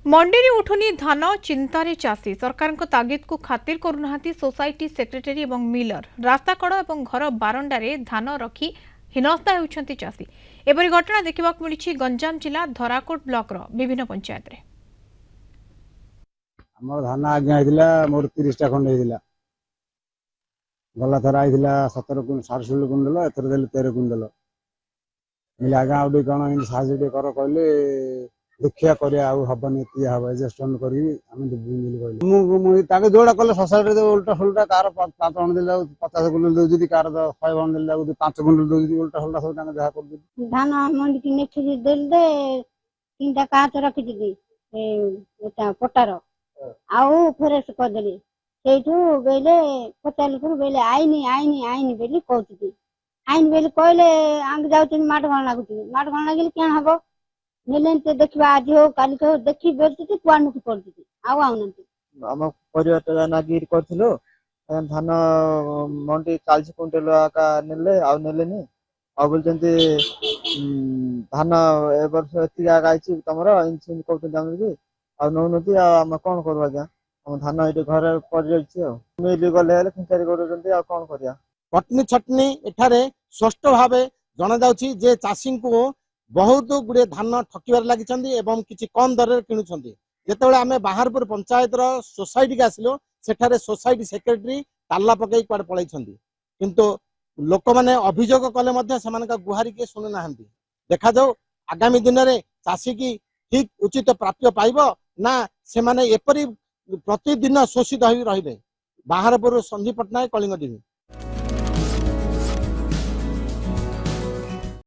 मंडी उठुनी धान चिंतार चाषी सरकार तागिद को खातिर करूना सोसाइटी सेक्रेटरी और मिलर रास्ता कड़ और घर बारंडारे धान रखी हिनस्ता होती चाषी। एपरी घटना देखा मिली गंजाम जिला धराकोट ब्लॉक विभिन्न पंचायत रे। आम धान आज्ञा मोर 30टा खंड गला थर आई 17 16 कुंडल एथर देले 13 कुंडल मिले आज्ञा आउे कौन साहय कर कहले देखिया करिया हबनी हम एडजस्टमेंट कर जोड़ा कले सोसाइटी उल्टा सुल्टा कार 5 बन दे 50 कुंडल दे कार 100 बन दे 5 कुंडल दे उल्टा सुल्टा सब जहाँ कर धान मंडी की नेठी देल दे 3टा काच रखी पटार आउ फरेस्ट करदे सेठू बेले पचार बेले आईनी आईनी आईनी बेली कहती आईन बेले कहले आगे जाऊँ माट गण लगे क्या हम नेले देखा आज हो काली हो देखी बेलती कुआनुकी पड़ती आम परिवार नागिर कर धान मंडी 40 कुंटल आका नेले नेलेनी बोलते धान ए वर्ष एति आगे तुम इन कहते नौनती आम कौन करूँ आज्ञा हम धान ये घर पर मिल गले खिंचारी कर कौन कर कटनी छटनी एठारे स्पष्ट भाव जना जाउछि जे चाषी को बहुत गुड़े धान ठकिबार लगी एवं किसी कम दर किणुंट जिते आम बाहरपुर पंचायत सोसाइटी के आसिलु सेठारे सोसाइटी सेक्रेटरी ताला पकई कुआडे पलैछंती किंतु लोक माने अभियोग कले से गुहारी के शुणु ना देखा जाऊ आगामी दिन में चाषी की ठीक उचित प्राप्य पाइब ना से माने एपरी प्रतिदिन शोषित हो रही। बाहरपुर संजीव पट्टनायक, कलिंग टीवी।